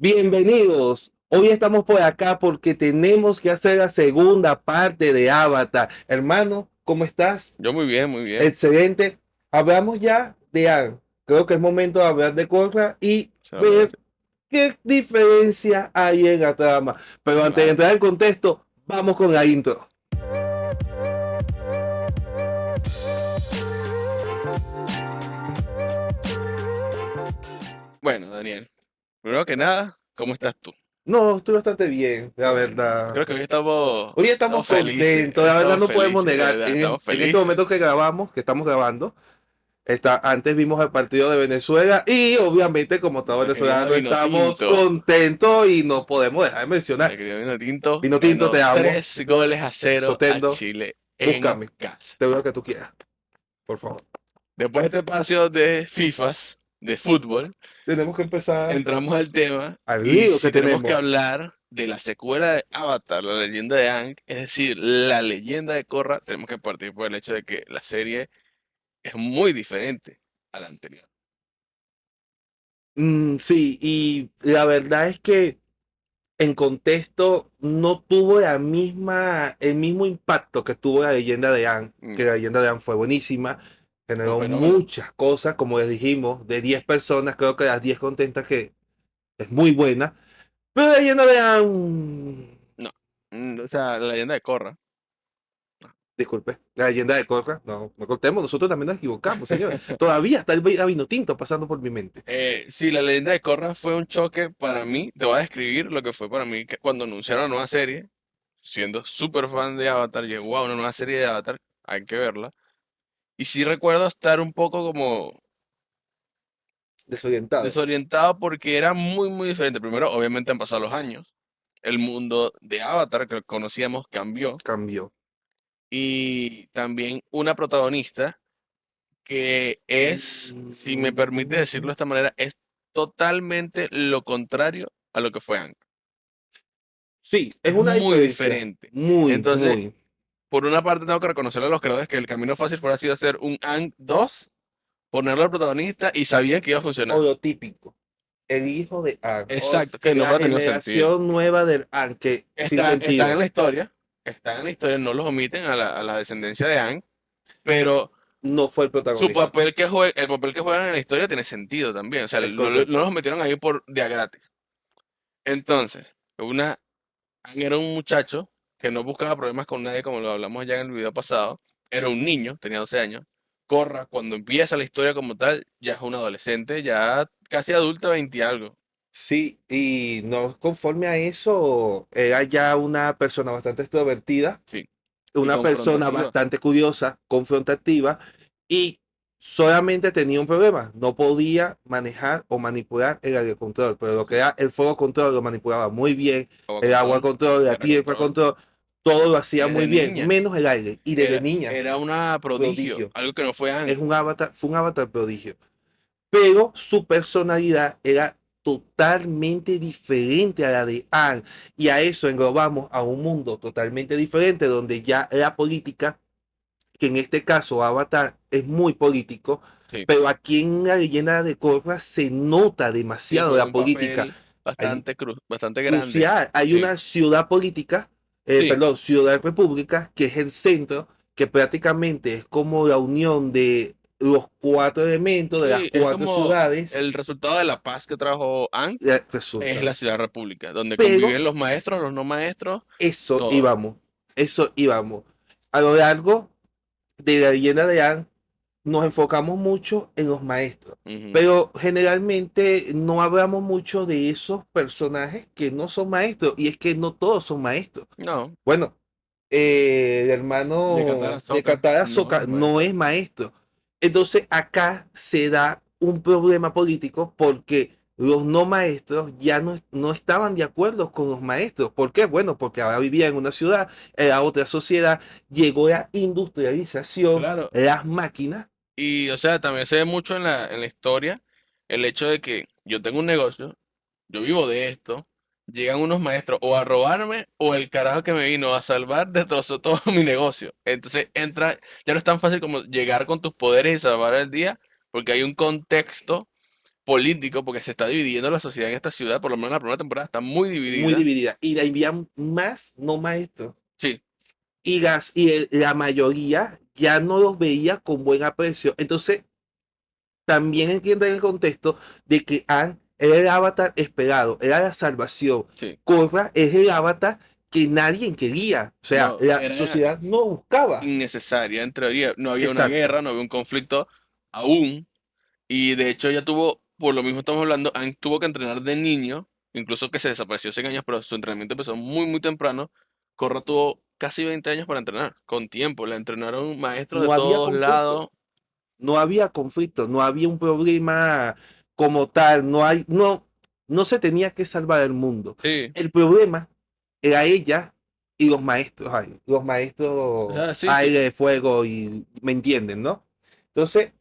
Bienvenidos. Hoy estamos por acá porque tenemos que hacer la segunda parte de Avatar. Hermano, ¿cómo estás? Yo muy bien, muy bien. Excelente. Hablamos ya de Aang. Creo que es momento de hablar de Korra y Se lo ver merece. qué diferencia hay en la trama. Pero antes de Claro. entrar en contexto, vamos con la intro. Bueno, Daniel, primero que nada, ¿cómo estás tú? No, estoy bastante bien, Qué la bueno. verdad. Creo que Hoy estamos estamos felices, contentos, la verdad no podemos de negar. verdad, En, estamos en este felices. momento que grabamos, que estamos grabando, antes vimos el partido de Venezuela y obviamente como todo Nuestra querida venezolano Vino estamos Tinto, contentos y no podemos dejar de mencionar. nuestra querida Vino Tinto Vino Tinto, ganó te amo. 3-0 a Sotendo, Chile en búscame. casa. Te lo que tú quieras, por favor. Después de este espacio de FIFAs, de fútbol, Tenemos que empezar entramos al tema al y lío que si tenemos que tenemos. hablar de la secuela de Avatar, la leyenda de Aang, es decir, la leyenda de Korra, tenemos que partir por el hecho de que la serie es muy diferente a la anterior. Sí, y la verdad es que en contexto no tuvo el mismo impacto que tuvo la leyenda de Anne, que No, la leyenda de Anne fue buenísima, fue un generó fenómeno. muchas cosas, como les dijimos, de 10 personas, creo que las 10 contentas que es muy buena, pero la leyenda de Anne, No, o sea, la leyenda de Korra. No. disculpe, la leyenda de Korra, no contemos, nosotros también nos equivocamos, señores, todavía está el vino tinto pasando por mi mente. Sí, la leyenda de Korra fue un choque para mí. Te voy a describir lo que fue para mí cuando anunciaron la nueva serie, siendo súper fan de Avatar, llegó a una nueva serie de Avatar, hay que verla. Y sí recuerdo estar un poco como Desorientado, desorientado porque era muy, muy diferente. Primero, obviamente han pasado los años. El mundo de Avatar que conocíamos cambió. cambió. Y también una protagonista que es, si me permite decirlo de esta manera, es totalmente lo contrario a lo que fue Aang. Sí, es Es una muy diferencia, diferente. muy, Entonces, muy, por una parte tengo que reconocerle a los creadores que el camino fácil fuera sido hacer un Aang 2, ponerlo al protagonista y sabían que iba a o funcionar. lo típico. El hijo de Anne, o Exacto, que no la hubiera tenido sentido. generación nueva del Anne, que sin Están en sentido, la historia, están en la historia, no los omiten a la descendencia de Aang, pero no fue el su protagonista. papel que juega, el papel que juegan en la historia tiene sentido también. O sea, Es no, no correcto. los metieron ahí por día gratis. Entonces, Aang era un muchacho que no buscaba problemas con nadie, como lo hablamos ya en el video pasado. Era un niño, tenía 12 años. Corra, cuando empieza la historia como tal, ya es un adolescente, ya casi adulto, 20 y algo. Sí, y no conforme a eso, era ya una persona bastante extrovertida, Sí, y una persona confrontativa. bastante curiosa, confrontativa, y solamente tenía un problema, no podía manejar o manipular el aire control, pero lo que Sí, era el fuego control lo manipulaba muy bien, agua el agua control, control, la tierra tierra control. control, todo lo Y hacía muy desde bien, niña, menos el aire, y desde niña, era una prodigio, prodigio. algo que no fue Es Aang. un avatar, fue un avatar prodigio, pero su personalidad era totalmente diferente a la de Anne, y a eso englobamos a un mundo totalmente diferente donde ya la política, que en este caso Avatar es muy político, Sí, pero aquí en la leyenda de Korra se nota sí, demasiado juega la un política. papel Hay bastante grande. crucial, hay Sí, una ciudad política, sí, perdón, ciudad república, que es el centro, que prácticamente es como la unión de los cuatro elementos de las sí, es cuatro como ciudades, el resultado de la paz que trajo Aang es resulta. la Ciudad República, donde Pero conviven los maestros, los no maestros, eso todo. íbamos, eso íbamos. A lo largo de la leyenda de Anne nos enfocamos mucho en los maestros, Ujú. pero generalmente no hablamos mucho de esos personajes que no son maestros, y es que no todos son maestros. No, Bueno, el de Katara hermano de Sokka Katara no Soka es no maestro. es maestro. Entonces acá se da un problema político porque los no maestros ya no estaban de acuerdo con los maestros. ¿Por qué? Bueno, porque ahora vivía en una ciudad, era otra sociedad, llegó la industrialización, Claro, las máquinas. y o sea, también se ve mucho en la historia el hecho de que yo tengo un negocio, yo vivo de esto, llegan unos maestros o a robarme o el carajo que me vino a salvar destrozó todo mi negocio. Entonces entra, ya no es tan fácil como llegar con tus poderes y salvar el día, porque hay un contexto político, porque se está dividiendo la sociedad en esta ciudad, por lo menos en la primera temporada está muy muy dividida. dividida. Y la envían más no maestros. Sí, La mayoría ya no los veía con buen aprecio. Entonces, también entienden el contexto de que Aang era el avatar esperado, era la salvación. sí. Korra es el avatar que nadie quería. O sea, No, la era sociedad no buscaba. innecesaria, en teoría. No había una Exacto, guerra, no había un conflicto aún. Y de hecho ella tuvo, por lo mismo estamos hablando, Aang tuvo que entrenar de niño, incluso que se desapareció 100 años, pero su entrenamiento empezó muy, muy temprano. Korra tuvo casi 20 años para entrenar, con tiempo. La entrenaron maestros de no había todos conflicto. lados. No había conflicto, no había un problema como tal, no se tenía que salvar el mundo. Sí, El problema era ella y los o maestros sea, sí, sí. aire, fuego y me entienden, ¿no? Entonces,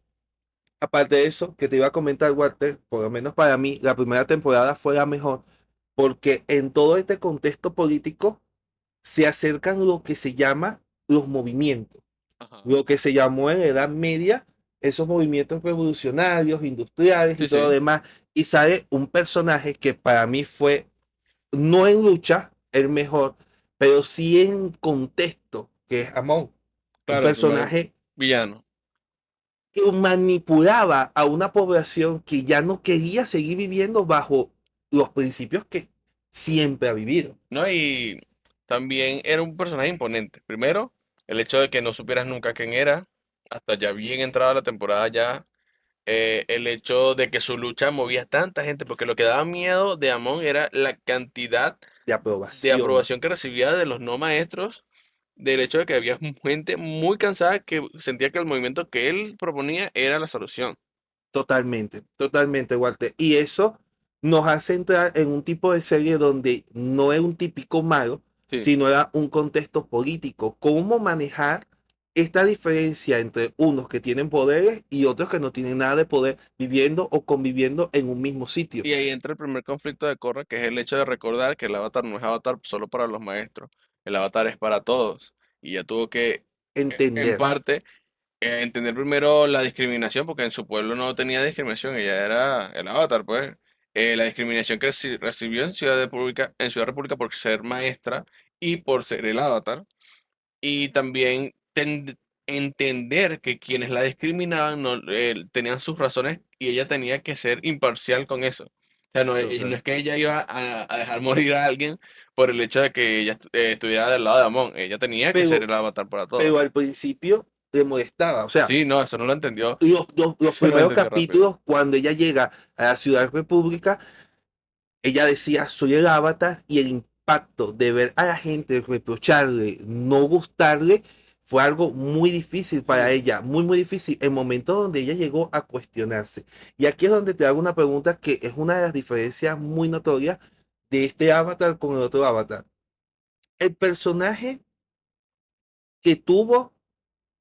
aparte de eso, que te iba a comentar, Walter, por lo menos para mí, la primera temporada fue la mejor, porque en todo este contexto político se acercan lo que se llama los movimientos, Ajá. lo que se llamó en la Edad Media, esos movimientos revolucionarios, industriales y Sí, todo lo sí. demás, y sale un personaje que para mí fue, no en lucha, el mejor, pero sí en contexto, que es Amon, un Claro, el primer personaje villano. que manipulaba a una población que ya no quería seguir viviendo bajo los principios que siempre ha vivido. ¿No? Y también era un personaje imponente. Primero, el hecho de que no supieras nunca quién era, hasta ya bien entrada la temporada ya, el hecho de que su lucha movía a tanta gente, porque lo que daba miedo de Amon era la cantidad De de aprobación. aprobación que recibía de los no maestros, del hecho de que había gente muy cansada que sentía que el movimiento que él proponía era la solución. Totalmente, totalmente, Walter. Y eso nos hace entrar en un tipo de serie donde no es un típico malo, Sí. sino era un contexto político. Cómo manejar esta diferencia entre unos que tienen poderes y otros que no tienen nada de poder viviendo o conviviendo en un mismo sitio. Y ahí entra el primer conflicto de Korra, que es el hecho de recordar que el avatar no es avatar solo para los maestros, el avatar es para todos. Y ya tuvo que, en Entender. parte, entender primero la discriminación, porque en su pueblo no tenía discriminación, ella era el avatar, pues. La discriminación que recibió en Ciudad República por ser maestra y por ser el avatar. Y también entender que quienes la discriminaban no, tenían sus razones y ella tenía que ser imparcial con eso. O sea, no, no Total. es que ella iba a dejar morir a alguien por el hecho de que ella estuviera del lado de Amon. Ella tenía que ser Pero, el avatar para pero todos. al principio le molestaba. O sea, Sí, no, eso no lo entendió. los Eso no lo primeros entendió rápido. capítulos, cuando ella llega a la Ciudad República, ella decía, soy el avatar y el impacto de ver a la gente reprocharle, no gustarle, fue algo muy difícil para Sí. ella, muy, muy difícil, el momento donde ella llegó a cuestionarse. Y aquí es donde te hago una pregunta que es una de las diferencias muy notorias de este avatar con el otro avatar. El personaje que tuvo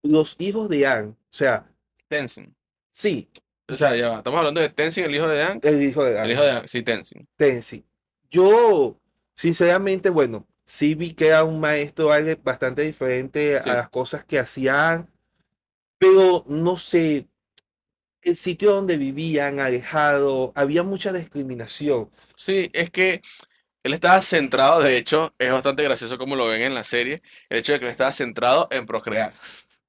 los hijos de Anne, o sea, Tenzin. sí, O sea, ya va, estamos hablando de Tenzin, el hijo de Aang. el hijo de El Anne, hijo de Aang, sí, Tenzin. Tensi. Yo, sinceramente, bueno, sí vi que era un maestro bastante diferente a Sí. las cosas que hacían, pero no sé, el sitio donde vivían, alejado, había mucha discriminación, Sí, es que él estaba centrado, de hecho, es bastante gracioso como lo ven en la serie, el hecho de que él estaba centrado en procrear,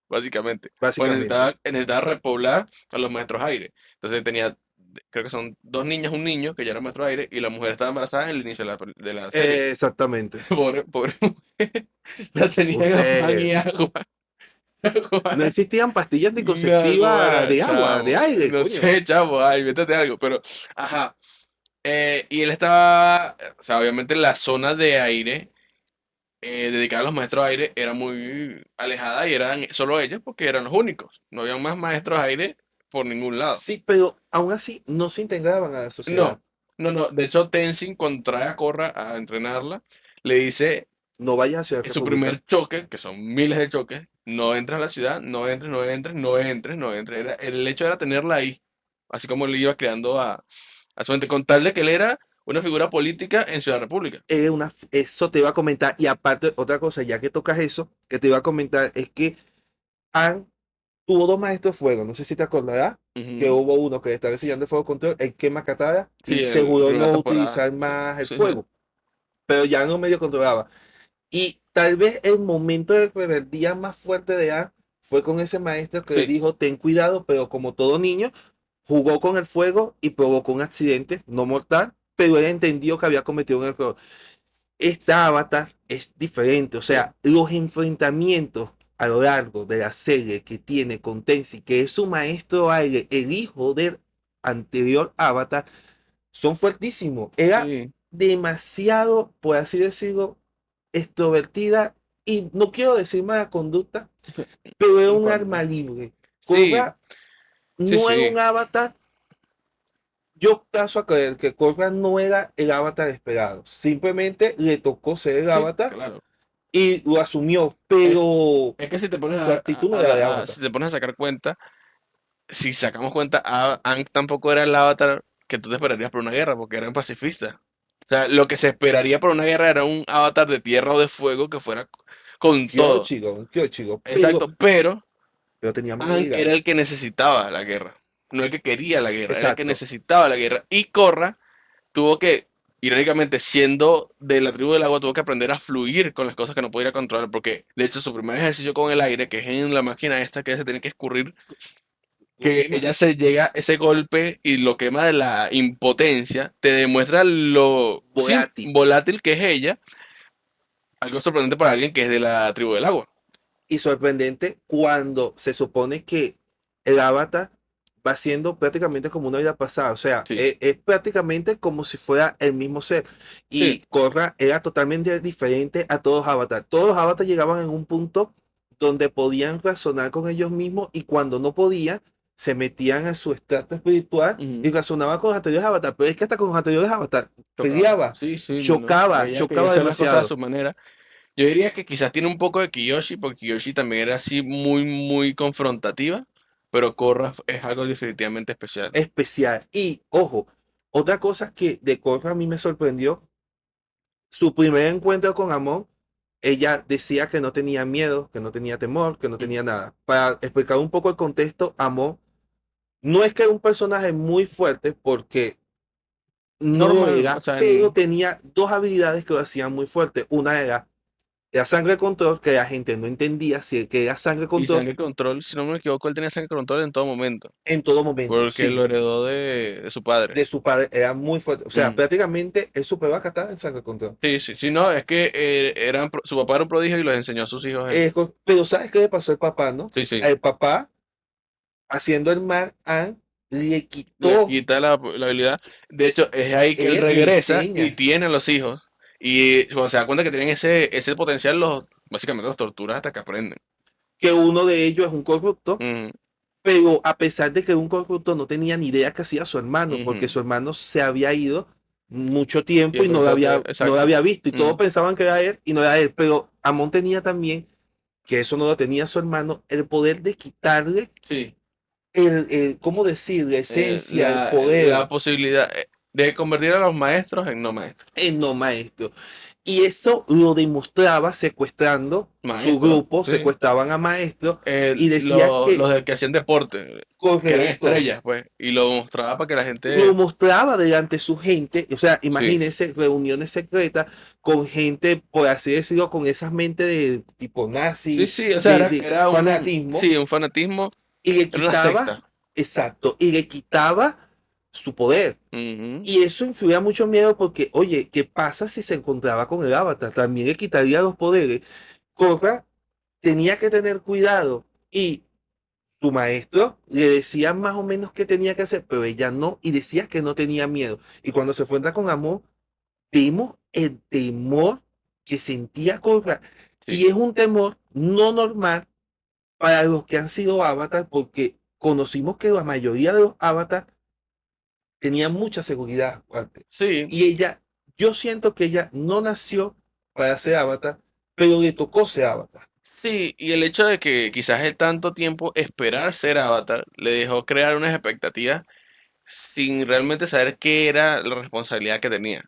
básicamente. Pues básicamente. necesitaba repoblar a los maestros aire. Entonces tenía, creo que son dos niñas, un niño, que ya era maestro aire, y la mujer estaba embarazada en el inicio de la serie. Exactamente. Pobre mujer, la tenía en pan Usted, y agua. no Agua. existían pastillas No, ¿cómo anticonceptivas era, de agua, de chavo? aire, No coño. sé, chavo, ay, métete algo, pero, ajá. Y él estaba, o sea, obviamente la zona de aire dedicada a los maestros de aire era muy alejada y eran solo ellos porque eran los únicos. No había más maestros de aire por ningún lado. Sí, pero aún así no se integraban a la sociedad. No, no. De hecho, Tenzin, cuando trae a Korra a entrenarla, le dice No vayas a Ciudad en su República. primer choque, que son miles de choques, no entres a la ciudad, no entres, no entres, no entres, no entres. El hecho era tenerla ahí, así como le iba creando a su mente, con tal de que él era una figura política en Ciudad República. Eso te iba a comentar. Y aparte, otra cosa, ya que tocas eso, que te iba a comentar es que Anne tuvo dos maestros de fuego, no sé si te acordarás, que Ujú. hubo uno que le estaba enseñando el fuego control, el quema katana, y Sí, se en juró primera no temporada. utilizar más el Sí, sí. fuego, pero ya no medio controlaba. Y tal vez el momento de rebeldía más fuerte de Aang fue con ese maestro que le Sí, dijo, ten cuidado, pero como todo niño, jugó con el fuego y provocó un accidente no mortal, pero él entendió que había cometido un error. Esta Avatar es diferente, o sí, sea, los enfrentamientos a lo largo de la serie que tiene con Tenzin, que es su maestro aire, el hijo del anterior Avatar, son fuertísimos. Era sí, demasiado, por así decirlo, extrovertida y no quiero decir mala conducta, pero era un concuerdo. arma libre. Sí, Korra sí, no era sí, un avatar. Yo paso a creer que Korra no era el avatar esperado. Simplemente le tocó ser el sí, avatar claro. y lo asumió, Es, pero es que si te pones su actitud no era de avatar. si te pones a sacar cuenta, si sacamos cuenta, Aang tampoco era el avatar que tú te esperarías por una guerra, porque era un pacifista. O sea, lo que se esperaría por una guerra era un avatar de tierra o de fuego que fuera con todo. Un Kyochigo, Exacto, pero pero tenía más Aang habilidad. era el que necesitaba la guerra. No el que quería la guerra, era el que Exacto. necesitaba la guerra. Y Korra tuvo que, irónicamente, siendo de la tribu del agua, tuvo que aprender a fluir con las cosas que no podía controlar. Porque, de hecho, su primer ejercicio con el aire, que es en la máquina esta que se tiene que escurrir, Lo que quema. ella se llega ese golpe y lo quema de la impotencia, te demuestra lo Volátil. volátil que es ella. Algo sorprendente para alguien que es de la tribu del agua. Y sorprendente cuando se supone que el avatar va siendo prácticamente como una vida pasada, o sea, Sí, es, prácticamente como si fuera el mismo ser. sí. Y Korra era totalmente diferente a todos los avatars. Todos los avatars llegaban en un punto donde podían razonar con ellos mismos y cuando no podían, se metían en su estrato espiritual y Ujú. razonaban con los anteriores avatars. Pero es que hasta con los anteriores avatars Chocaba. peleaba, Sí, sí, no, no. chocaba, Ella quería chocaba hacer las cosas a demasiado. su manera. Yo diría que quizás tiene un poco de Kiyoshi, porque Kiyoshi también era así muy, muy confrontativa, pero Korra es algo definitivamente especial. Especial. Y ojo, otra cosa que de Korra a mí me sorprendió, su primer encuentro con Amon, ella decía que no tenía miedo, que no tenía temor, que no Mm. tenía nada. Para explicar un poco el contexto, Amon no es que era un personaje muy fuerte porque no lo Normal, o era, sea, pero tenía dos habilidades que lo hacían muy fuerte. Una era la sangre control, que la gente no entendía si que era sangre y control sangre control, si no me equivoco, él tenía sangre control en todo momento, en todo momento. porque Sí, lo heredó de su padre. de su padre era muy fuerte. O sea, Mm. prácticamente él superó a Katara en sangre control. Sí, sí, sí, no, es que su papá era un prodigio y los enseñó a sus hijos él. Pero ¿sabes qué le pasó al papá, no? Sí, sí, El papá, haciendo el mal, le le quitó, quita la habilidad. De hecho, es ahí que él él le regresa y enseña tiene a los hijos. Y cuando se da cuenta que tienen ese potencial, básicamente los torturas hasta que aprenden. que uno de ellos es un corrupto, Ujú, pero a pesar de que era un corrupto, no tenía ni idea que hacía su hermano, porque ujú. su hermano se había ido mucho Y tiempo él y pensaba no lo exacto. había visto, y todos Ujú, pensaban que era él y no era él, pero Amon tenía también, que eso no lo tenía su hermano, el poder de quitarle sí, ¿cómo decir? La esencia, el la poder posibilidad de convertir a los maestros en no maestros. en no maestro. Y eso lo demostraba secuestrando su Maestros, grupo, sí. secuestraban a maestros y decía Los que, que hacían deporte, que eran correcto, estrellas, pues. Y lo mostraba para que la lo gente. mostraba delante de su gente, o sea, Sí, imagínense reuniones secretas con gente, por así decirlo, con esas mentes de tipo sí, nazi, sí, o sea, de era fanatismo, sí, un fanatismo, y le era una quitaba, secta. exacto, y le quitaba su poder. Ujú. Y eso influía mucho miedo porque, oye, ¿qué pasa si se encontraba con el avatar? También le quitaría los poderes. Korra tenía que tener cuidado y su maestro le decía más o menos qué tenía que hacer, pero ella no, y decía que no tenía miedo. Y cuando se enfrenta con Amor, vimos el temor que sentía Korra. Sí, Y es un temor no normal para los que han sido avatar, porque conocimos que la mayoría de los avatars tenía mucha seguridad antes. sí, Y ella, yo siento que ella no nació para ser avatar, pero le tocó ser avatar. sí, y el hecho de que quizás el tanto tiempo esperar ser Avatar le dejó crear unas expectativas sin realmente saber qué era la responsabilidad que tenía.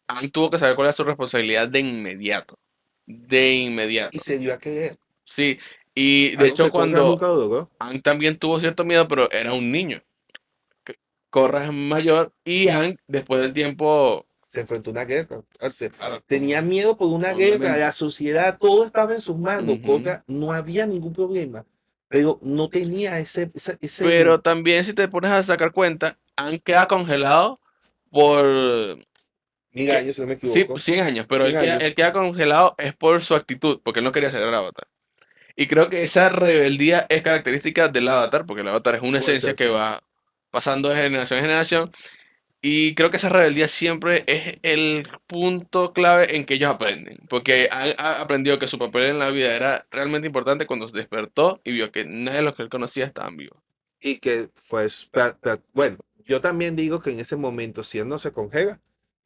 Aang tuvo que saber cuál era su responsabilidad de inmediato. De Y inmediato. se dio a creer. Sí, Y de Algo hecho, que Korra cuando nunca lo logró. Aang también tuvo cierto miedo, pero era un niño. Que- Korra es mayor y Aang, después del tiempo, Se enfrentó a una guerra. claro, Tenía miedo por una guerra, obviamente. la sociedad, todo estaba en sus manos. Ujú. Korra no había ningún problema, pero no tenía ese. Pero también si te pones a sacar cuenta, Aang queda congelado por Mil ¿qué? años, si no me Sí, equivoco. 100 años, pero 100 años. él queda congelado es por su actitud, porque él no quería ser el avatar. Y creo que esa rebeldía es característica del avatar, porque el avatar es una Puede esencia ser. que va pasando de generación en generación. Y creo que esa rebeldía siempre es el punto clave en que ellos aprenden, porque aprendió que su papel en la vida era realmente importante cuando se despertó y vio que nadie de los que él conocía estaban vivos. Y que fue, bueno, yo también digo que en ese momento, si él no se congela,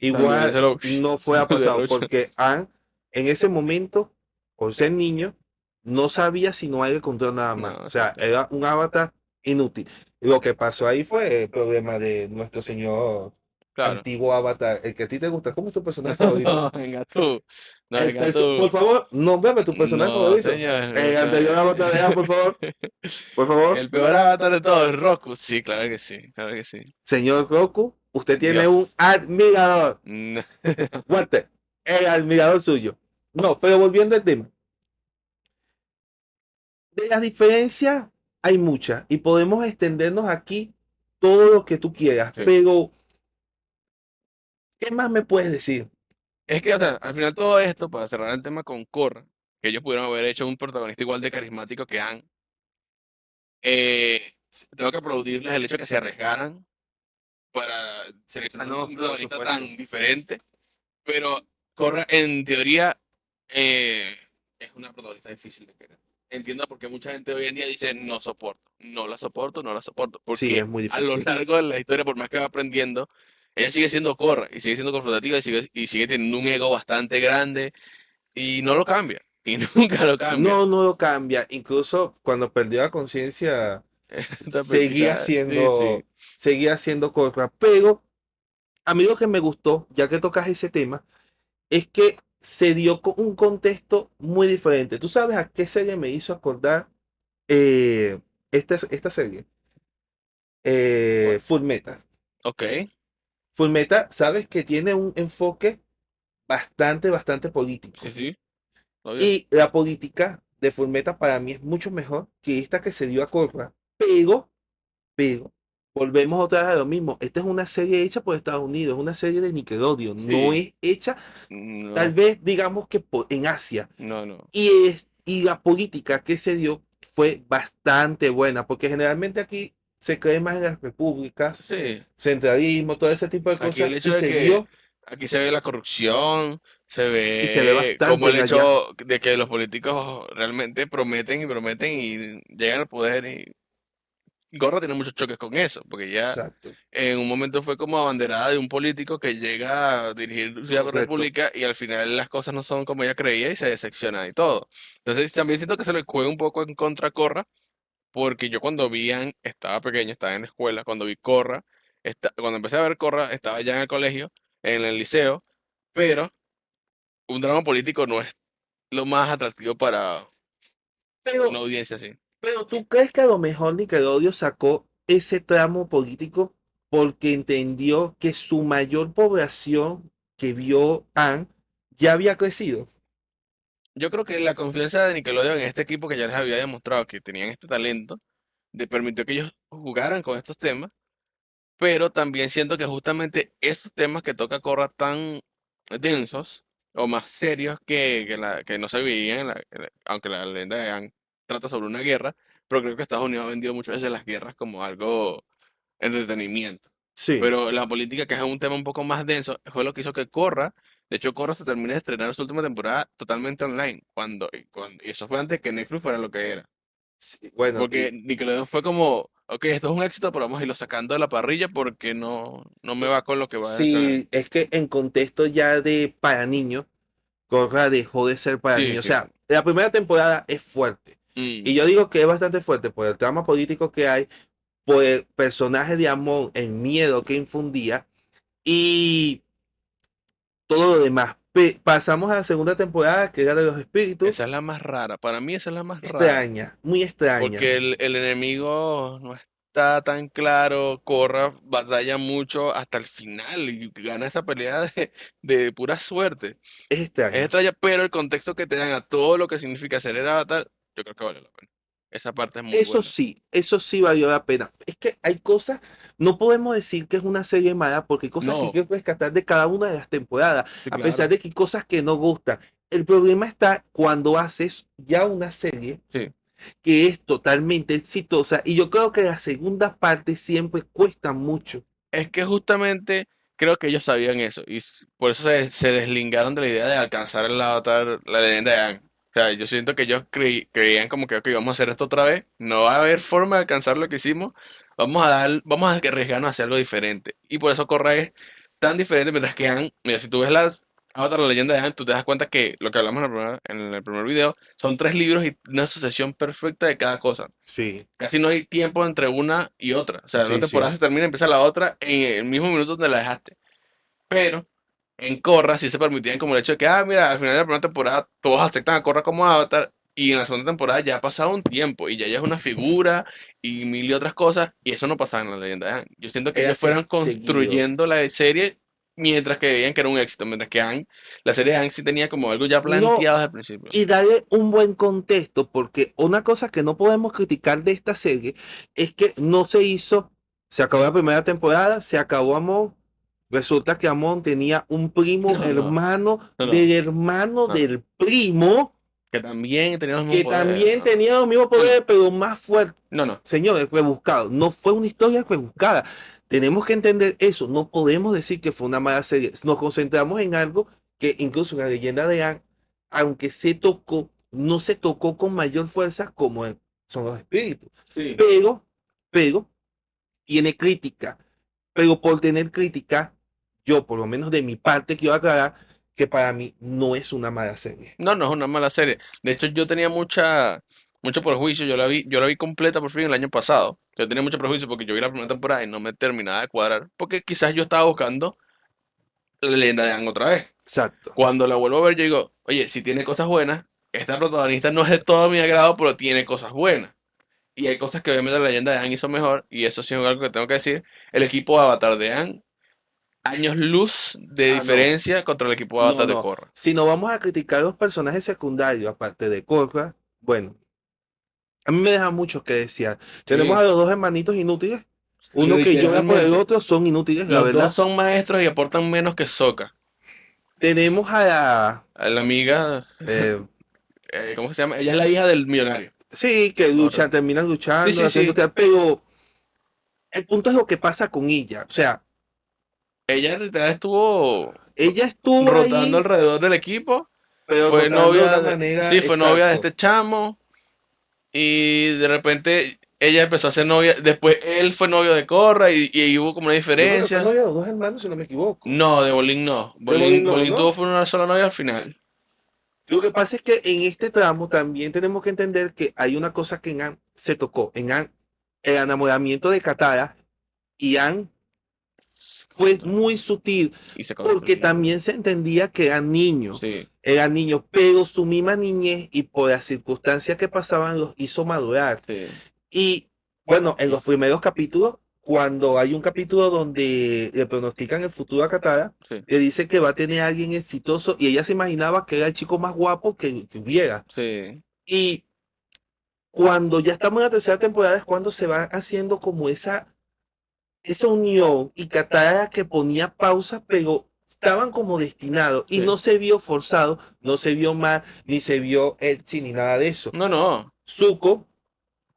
También igual se lo, no se fue a lo pasado, derrocha. porque Anne en ese momento, por ser niño, no sabía si no hay control nada más. No, O sea, exacto. era un avatar inútil. Lo que pasó ahí fue el problema de nuestro señor Claro. antiguo avatar, el que a ti te gusta. ¿Cómo es tu personaje favorito? No, venga tú. No, venga Por tú. favor, nómbrame tu personaje No, favorito. señor. El anterior avatar de Anne, por favor. Por favor. El peor avatar de todos es Roku. Sí, claro que sí. Claro que sí. Señor Roku, usted tiene un Dios. admirador. No. Walter, el admirador suyo. No, pero volviendo al tema. De las diferencias hay muchas y podemos extendernos aquí todo lo que tú quieras, Sí. pero ¿qué más me puedes decir? Es que, o sea, al final todo esto, para cerrar el tema con Korra, que ellos pudieron haber hecho un protagonista igual de carismático que Aang, eh, tengo que aplaudirles el hecho de que se arriesgaran para Ah, seleccionar no, un por protagonista tan supuesto. diferente, pero Korra en teoría es una protagonista difícil de querer. Entiendo por qué mucha gente hoy en día dice no soporto, no la soporto, no la soporto, Sí, es porque muy a lo difícil. largo de la historia, por más que va aprendiendo, ella sigue siendo Korra y sigue siendo confrontativa y sigue teniendo un ego bastante grande y no lo cambia, y nunca lo cambia. No, no lo cambia. Incluso cuando perdió la conciencia, Esta seguía película, sí, sí, siendo, seguía siendo Corra. Pero a mí lo que me gustó, ya que tocas ese tema, es que se dio con un contexto muy diferente. ¿Tú sabes a qué serie me hizo acordar esta serie? ¿cuál? Full Metal. Ok, Full Metal, sabes que tiene un enfoque bastante sí, político. sí, obvio. Y la política de Full Metal para mí es mucho mejor que esta que se dio a Corra. Pero, volvemos otra vez a lo mismo. Esta es una serie hecha por Estados Unidos, es una serie de Nickelodeon. No Sí, es hecha, tal no, vez, digamos que en Asia. no, no. Y la política que se dio fue bastante buena, porque generalmente aquí se cree más en las repúblicas, Sí, centralismo, todo ese tipo de aquí el cosas, y hecho de se que vio aquí se ve la corrupción, se y se ve ve como bastante el en allá. hecho de que los políticos realmente prometen y prometen y llegan al poder y Gorra tiene muchos choques con eso, porque ya Exacto, en un momento fue como abanderada de un político que llega a dirigir Ciudad correcto. República y al final las cosas no son como ella creía y se decepciona y todo. Entonces también siento que se le juega un poco en contra a Corra, porque yo cuando vi estaba pequeño, estaba en la escuela, cuando vi Corra, cuando empecé a ver Corra, estaba ya en el colegio, en el liceo, pero un drama político no es lo más atractivo para una Pero, audiencia así. pero ¿tú crees que a lo mejor Nickelodeon sacó ese tramo político porque entendió que su mayor población que vio Anne ya había crecido? Yo creo que la confianza de Nickelodeon en este equipo que ya les había demostrado que tenían este talento, permitió que ellos jugaran con estos temas, pero también siento que justamente esos temas que toca Korra tan densos o más serios que no se veían, aunque la leyenda de Aang trata sobre una guerra, pero creo que Estados Unidos ha vendido muchas veces las guerras como algo entretenimiento. Sí. Pero la política, que es un tema un poco más denso, fue lo que hizo que Korra, de hecho Korra se termina de estrenar su última temporada totalmente online, y eso fue antes que Netflix fuera lo que era. Sí, bueno, Porque Nickelodeon fue como, ok, esto es un éxito, pero vamos a irlo sacando de la parrilla porque no me va con lo que va a estrenar. sí, es que en contexto ya de para niños, Corra dejó de ser para Sí, niños. O sí. sea, la primera temporada es fuerte. Y Mm, yo digo que es bastante fuerte por el trama político que hay, por el personaje de Amon, el miedo que infundía y todo lo demás. Pasamos a la segunda temporada, que era de los espíritus. Esa es la más rara. Para mí esa es la más rara. Extraña, muy extraña. Porque el enemigo no está tan claro. Korra batalla mucho hasta el final y gana esa pelea de pura suerte. Es Es extraña. extraña, pero el contexto que te dan a todo lo que significa ser el avatar, yo creo que vale la pena. Esa parte es muy buena. Eso sí valió la pena. Es que hay cosas, no podemos decir que es una serie mala porque hay cosas que hay No, que rescatar de cada una de las temporadas, sí, a pesar claro. de que hay cosas que no gustan. El problema está cuando haces ya una serie Sí. que es totalmente exitosa y yo creo que la segunda parte siempre cuesta mucho. Es que justamente creo que ellos sabían eso y por eso se deslingaron de la idea de alcanzar el avatar, la leyenda de Aang. O sea, yo siento que ellos creían como que, ok, vamos a hacer esto otra vez, no va a haber forma de alcanzar lo que hicimos, vamos a arriesgarnos a hacer algo diferente. Y por eso Korra es tan diferente, mientras que Aang, mira, si tú ves las Avatar, la leyenda de Aang, tú te das cuenta que lo que hablamos en el primer video son tres libros y una sucesión perfecta de cada cosa. Sí, Casi no hay tiempo entre una y otra. O sea, una sí, temporada sí. se termina y empieza la otra en el mismo minuto donde la dejaste. Pero en Korra sí se permitían como el hecho de que, mira, al final de la primera temporada todos aceptan a Korra como Avatar y en la segunda temporada ya ha pasado un tiempo y ya ella es una figura y mil y otras cosas y eso no pasaba en la leyenda de Aang. Yo siento que Era ellos fueron seguido. construyendo la serie mientras que veían que era un éxito, mientras que Aang, la serie de Aang sí tenía como algo ya No, planteado desde el principio. y darle un buen contexto, porque una cosa que no podemos criticar de esta serie es que no se hizo, se acabó la primera temporada, se acabó Amon, resulta que Amon tenía un primo No, no, hermano no, no, del hermano no. del primo, Que también tenía los mismos que poderes. también No, tenía los mismos no, no, poderes, pero más fuerte. no, no. Señores, rebuscado, no fue una historia rebuscada. Tenemos que entender eso, no podemos decir que fue una mala serie, nos concentramos en algo que incluso en la leyenda de Anne, aunque se tocó, no se tocó con mayor fuerza como son los espíritus, Sí. pero, pero tiene crítica, pero por tener crítica, yo por lo menos de mi parte quiero aclarar que para mí no es una mala serie. No, no es una mala serie. De hecho, yo tenía mucho prejuicio. Yo la vi completa por fin el año pasado. Yo tenía mucho prejuicio porque yo vi la primera temporada y no me terminaba de cuadrar. Porque quizás yo estaba buscando la leyenda de Aang otra vez. Exacto. Cuando la vuelvo a ver, yo digo, oye, si tiene cosas buenas, esta protagonista no es de todo mi agrado, pero tiene cosas buenas. Y hay cosas que obviamente la leyenda de Aang hizo mejor, y eso sí es algo que tengo que decir. El equipo Avatar de Aang, años luz de Ah, no. diferencia contra el equipo No, Avatar de no. Korra. Si no vamos a criticar los personajes secundarios, aparte de Korra, bueno, a mí me deja mucho que desear. Tenemos Sí, a los dos hermanitos inútiles. Uno que llora por el literalmente. otro, son inútiles, la Los dos verdad. son maestros y aportan menos que Sokka. Tenemos a la... A la amiga, eh, ¿cómo se llama? Ella es la hija del millonario. sí, que No recuerdo. luchan, terminan Sí, luchando, sí, haciendo sí. tal, pero el punto es lo que pasa con ella. O sea, Ella literal estuvo ella estuvo rotando ahí, alrededor del equipo. pero Fue rotando de novia una de, manera sí, fue novia de exacto. este chamo. Y de repente ella empezó a ser novia. Después él fue novio de Korra y hubo como una Yo creo que fue diferencia. novia de los dos hermanos, si no me equivoco. No, de Bolín no. De Molino, Bolín tuvo ¿no? fue una sola novia al final. Lo que pasa es que en este tramo también tenemos que entender que hay una cosa que en Anne se tocó. En Anne, el enamoramiento de Katara y Anne fue muy sutil Y se porque construyó. también se entendía que Sí, eran niños, pero su misma niñez y por las circunstancias que pasaban los hizo madurar. sí, Y bueno, en los primeros capítulos, cuando hay un capítulo donde le pronostican el futuro a Katara, sí, le dice que va a tener a alguien exitoso y ella se imaginaba que era el chico más guapo que hubiera. sí. Y cuando ya estamos en la tercera temporada es cuando se va haciendo como esa unión y Katara que ponía pausa, pero estaban como destinados y Sí. no se vio forzado, no se vio mal, ni se vio Elchi, ni nada de eso. No, no. Zuko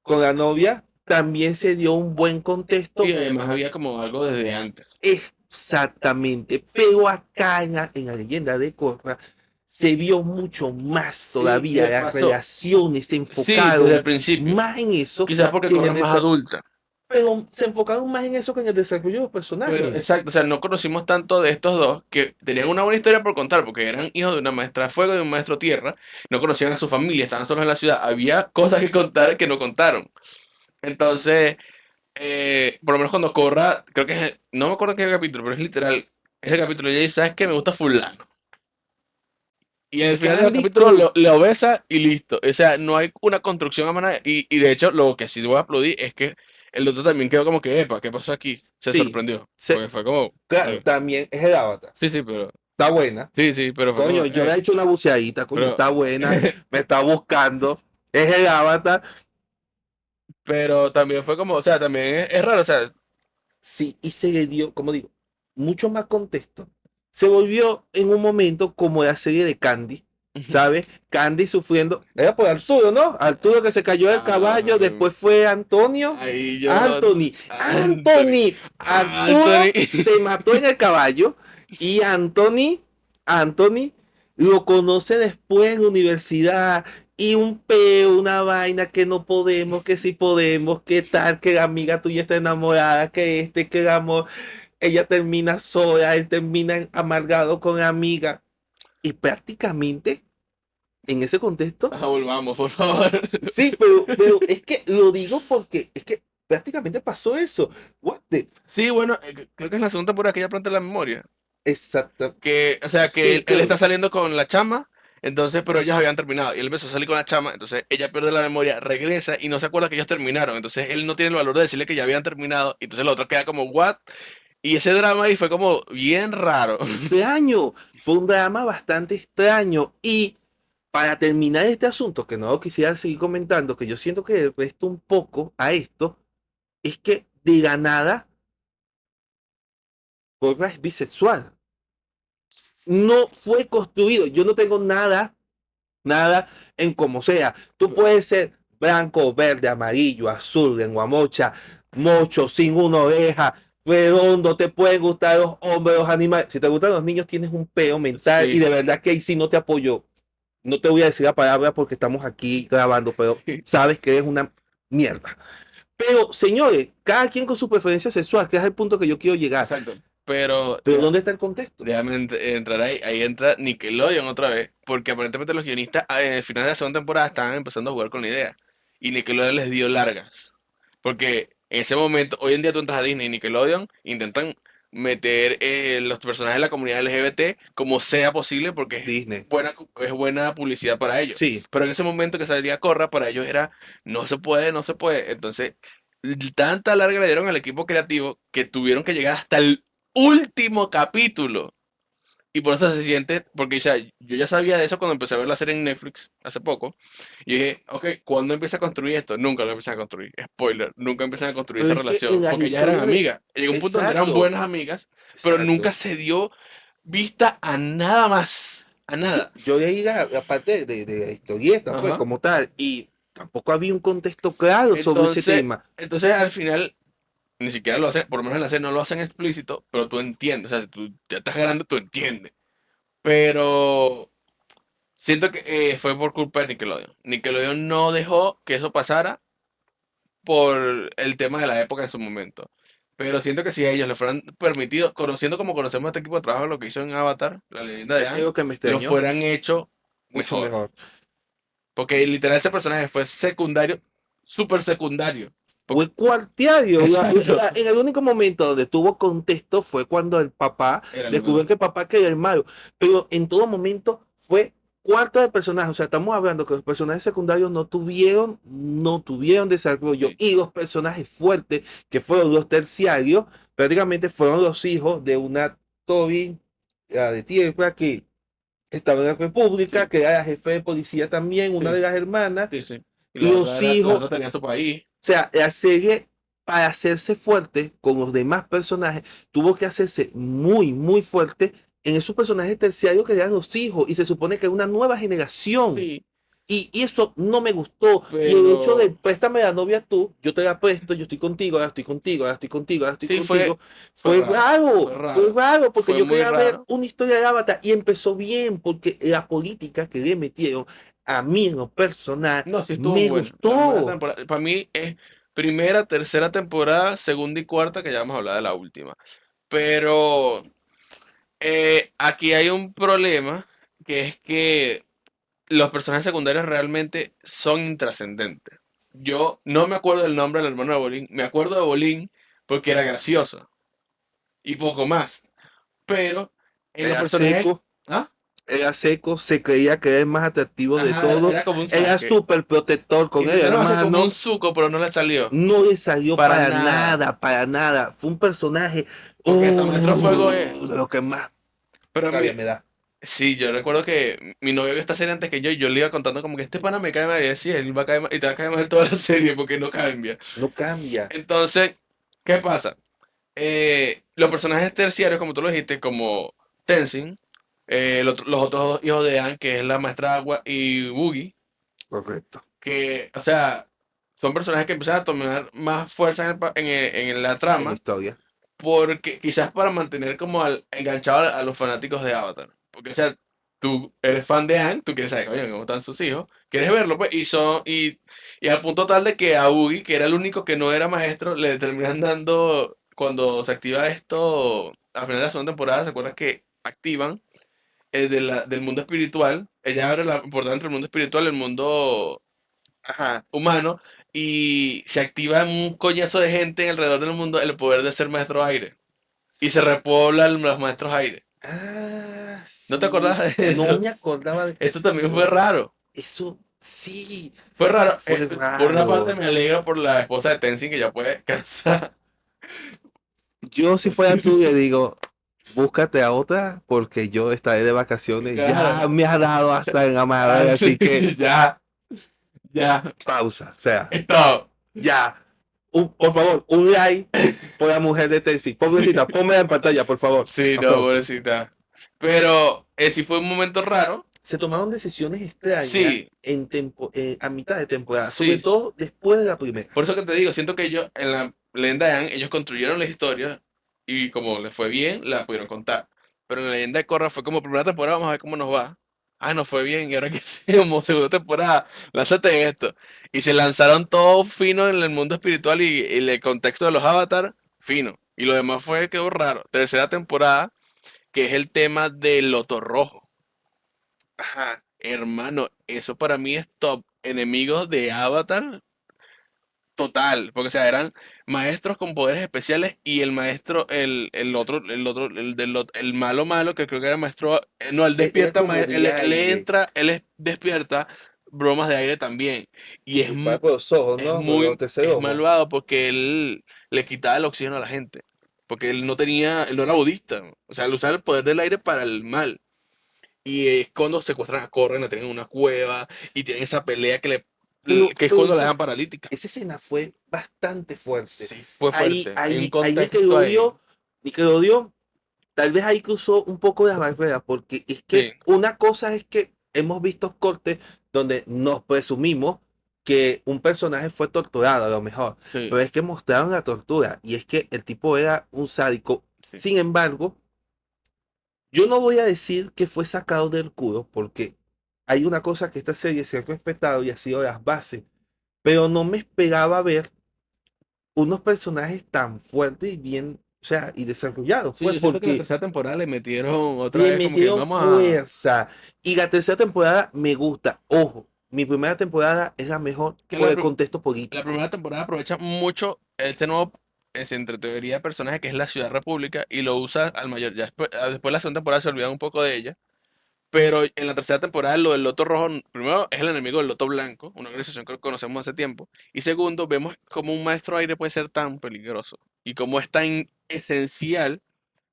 con la novia también se dio un buen Y contexto, además había como algo desde antes. exactamente, pero acá en la leyenda de Korra se vio mucho más Sí, todavía, le las pasó. relaciones se Sí, desde el enfocaron principio. más en eso Quizás porque que en Korra el es más adulta. pero se enfocaron más en eso que en el desarrollo de los Pero personajes. exacto, o sea, no conocimos tanto de estos dos que tenían una buena historia por contar, porque eran hijos de una maestra de fuego y de un maestro tierra. No conocían a su familia, estaban solos en la ciudad. Había cosas que contar que no contaron. Entonces, por lo menos cuando Korra, no me acuerdo qué capítulo, pero es literal. Ese capítulo ella dice, ¿sabes qué? Me gusta fulano. Y al final del Candy capítulo Crush. le obesa y listo. O sea, no hay una construcción a mano. Y de hecho, lo que sí voy a aplaudir es que el otro también quedó como que, epa, ¿qué pasó aquí? Se Sí, sorprendió. se- Porque fue como, claro, también es el Avatar. sí, sí, pero, Está buena. sí, sí, pero fue como, Coño, yo le he hecho una buceadita, coño, pero, está buena. Me está buscando. Es el Avatar. pero también fue como, o sea, también es raro, o sea, Sí, y se le dio, como digo, mucho más contexto. Se volvió en un momento como la serie de Candy, ¿sabes? Candy sufriendo, era por Arturo, ¿no? Arturo que se cayó del caballo, ah, después fue Antonio, ahí yo no, Anthony, Anthony, Anthony, Anthony, Arturo se mató en el caballo y Anthony lo conoce después en la universidad y un peo, una vaina que no podemos, que sí podemos, que tal, que la amiga tuya está enamorada, que que el amor, ella termina sola, él termina amargado con la amiga. Y prácticamente, en ese contexto, volvamos, por favor. sí, pero es que lo digo porque es que prácticamente pasó eso. What the- Sí, bueno, creo que es la segunda temporada que ella planta la memoria. Exacto. Que, o sea, que Sí, él está pero saliendo con la chama, entonces, pero ellos habían terminado. Y él empezó a salir con la chama, entonces ella pierde la memoria, regresa y no se acuerda que ellos terminaron. Entonces él no tiene el valor de decirle que ya habían terminado. Y entonces el otro queda como, ¿what? Y ese drama ahí fue como bien raro. extraño. Fue un drama bastante extraño. Y para terminar este asunto, que no quisiera seguir comentando, que yo siento que resto un poco a esto, es que de la nada Korra es bisexual. No fue construido. Yo no tengo nada en como sea. Tú puedes ser blanco, verde, amarillo, azul, lengua mocha, mocho, sin una oreja, redondo, te pueden gustar los hombres, los animales. Si te gustan los niños, tienes un peo mental y Sí. de verdad que ahí sí no te apoyo. No te voy a decir la palabra porque estamos aquí grabando, pero sabes que eres una mierda. Pero, señores, cada quien con su preferencia sexual, que es el punto que yo quiero llegar. Exacto. Pero Pero ¿dónde está el contexto? déjame entrar ahí. Ahí entra Nickelodeon otra vez. Porque aparentemente los guionistas en el final de la segunda temporada estaban empezando a jugar con la idea. Y Nickelodeon les dio largas. Porque en ese momento, hoy en día tú entras a Disney y Nickelodeon, intentan meter los personajes de la comunidad LGBT como sea posible porque Disney. es buena publicidad para ellos. Sí, Pero en ese momento que salía Corra, para ellos era no se puede, no se puede. Entonces, tanta larga le dieron al equipo creativo que tuvieron que llegar hasta el último capítulo. Y por eso se siente, porque o sea, yo ya sabía de eso cuando empecé a ver la serie en Netflix hace poco. Y dije, ok, ¿cuándo empieza a construir esto? Nunca lo empiezan a construir. Spoiler, nunca empiezan a construir pero esa es que en relación. las Porque ellas eran historias de... amigas. Llegó un punto donde eran Exacto, buenas amigas, pero nunca exacto. se dio vista a nada más. A nada. Yo leí la parte de la historieta, pues, Ajá. como tal, y tampoco había un contexto claro sobre ese tema. Entonces al final ni siquiera lo hacen, por lo menos en la serie no lo hacen explícito, pero tú entiendes. O sea, si tú ya estás grande, tú entiendes. Pero siento que fue por culpa de Nickelodeon. Nickelodeon no dejó que eso pasara por el tema de la época en su momento. Pero siento que si a ellos le fueran permitido, conociendo como conocemos a este equipo de trabajo, lo que hizo en Avatar, la leyenda de Es Aang, algo que me lo extrañó fueran hecho mucho mejor. mejor. Porque literal ese personaje fue secundario, súper secundario. Fue cuartiario. Exacto. En el único momento donde tuvo contexto fue cuando el papá Era el descubrió malo. que el papá que era el malo. Pero en todo momento fue cuarto de personaje. O sea, estamos hablando que los personajes secundarios no tuvieron desarrollo. Sí, Y los personajes fuertes, que fueron los terciarios, prácticamente fueron los hijos de una Toby, la de tierra, que estaba en la República, sí, que era la jefe de policía también, una de sí, las hermanas, sí, sí. Y los la hijos. otra tenía su país. O sea, la serie, para hacerse fuerte con los demás personajes, tuvo que hacerse muy, muy fuerte en esos personajes terciarios que eran los hijos, y se supone que es una nueva generación. Sí, Y eso no me gustó. Y el hecho de pero préstame la novia tú, yo te la presto, yo estoy contigo, ahora estoy contigo, ahora estoy contigo, ahora estoy sí fue, contigo, fue fue fue raro. raro, porque Fue yo muy quería ver raro. una historia de Avatar y empezó bien, porque la política que le metieron a mí en lo personal No, sí estuvo me bueno. La primera gustó. temporada, para mí es primera, tercera temporada, segunda y cuarta, que ya vamos a hablar de la última. Pero aquí hay un problema, que es que los personajes secundarios realmente son intrascendentes. Yo no me acuerdo del nombre del hermano de Bolín, me acuerdo de Bolín porque era gracioso y poco más. Pero en los Era personajes... seco, ¿Ah? era seco, se creía que era el más atractivo de Ajá, todo, era como un era saque. súper protector con él, Intentaron hacer como un hermano. suco, pero no le salió. No le salió Para nada. para nada. Fue un personaje Porque hasta Maestro Fuego es. de lo que más Pero rabia me da. sí, yo recuerdo que mi novio vio esta serie antes que yo y yo le iba contando como que este pana me cae mal. Y decía, él va a caer mal y te va a caer mal toda la serie porque no cambia. No cambia. Entonces, ¿qué pasa? Los personajes terciarios, como tú lo dijiste, como Tenzin, los otros dos hijos de Aang, que es la maestra Agua, y Boogie, Correcto. que, o sea, son personajes que empiezan a tomar más fuerza en la En la trama, historia. porque quizás para mantener como enganchado a los fanáticos de Avatar. Porque, o sea, tú eres fan de Aang, tú quieres saber, oye, cómo están sus hijos, quieres verlo, pues, y al punto tal de que a Boogie, que era el único que no era maestro, le terminan dando, cuando se activa esto, al final de la segunda temporada, ¿se acuerdas que activan del mundo espiritual? Ella abre la importancia entre el mundo espiritual y el mundo Ajá. humano, y se activa un coñazo de gente alrededor del mundo el poder de ser maestro aire. Y se repoblan los maestros aire. Ah, ¿No te sí, acordabas de no eso? me acordaba de Esto también fue eso. raro. Eso sí, Fue raro. fue Por una parte raro. me alegra por la esposa de Tenzin que ya puede descansar. Yo si fuera tú le digo, búscate a otra porque yo estaré de vacaciones. Ya Claro. me ha dado hasta en la madre, así que Ya, ya. pausa. O sea, Es todo. ya. Por favor, un like por la mujer de Tessie. Pobrecita, ponme en pantalla, por favor. Sí, no, Aplausos. pobrecita. Pero sí fue un momento raro. Se tomaron decisiones extrañas Sí, a mitad de temporada, sobre sí. todo después de la primera. Por eso que te digo, siento que ellos, en la leyenda de Aang, ellos construyeron la historia y como les fue bien, la pudieron contar. Pero en la leyenda de Korra fue como primera temporada, vamos a ver cómo nos va. Ah, nos fue bien, y ahora que hacemos segunda temporada, lánzate esto. Y se lanzaron todo fino en el mundo espiritual y el contexto de los avatars, fino. Y lo demás quedó raro. Tercera temporada, que es el tema del Loto Rojo. Ajá. Hermano, eso para mí es top. Enemigos de Avatar total, porque o sea, eran maestros con poderes especiales y el maestro, el malo malo, que creo que era maestro, no, él Era despierta, como de él aire. entra, despierta bromas de aire también. Y Y dispara por los ojos, ¿no? Por el tercer es ojo. malvado porque él le quitaba el oxígeno a la gente, porque él no era budista, o sea, él usaba el poder del aire para el mal. Y es cuando secuestran a Corren, la tienen en una cueva y tienen esa pelea que es cuando la dejan paralítica. Esa escena fue bastante fuerte. Sí, fue Ahí, fuerte. Hay un ahí, ahí contexto ahí. Nickelodeon, tal vez ahí cruzó un poco de barrera, porque es Sí, que una cosa es que hemos visto cortes donde nos presumimos que un personaje fue torturado a lo mejor, sí, pero es que mostraron la tortura y es que el tipo era un sádico. sí. Sin embargo, yo no voy a decir que fue sacado del culo, porque hay una cosa que esta serie se ha respetado y ha sido las bases, pero no me esperaba ver unos personajes tan fuertes y bien, o sea, y desarrollados, Sí, pues, yo siento que en la porque tercera temporada le metieron otra le vez como que metieron vamos a... fuerza. Y la tercera temporada me gusta. Ojo, mi primera temporada es la mejor Que por el contexto la político. primera temporada aprovecha mucho este nuevo, entre teoría de personaje que es la Ciudad República y lo usa al mayor. Ya después la segunda temporada se olvidan un poco de ella. Pero en la tercera temporada lo del Loto Rojo, primero es el enemigo del Loto Blanco, una organización que conocemos hace tiempo. Y segundo, vemos cómo un maestro aire puede ser tan peligroso y cómo es tan esencial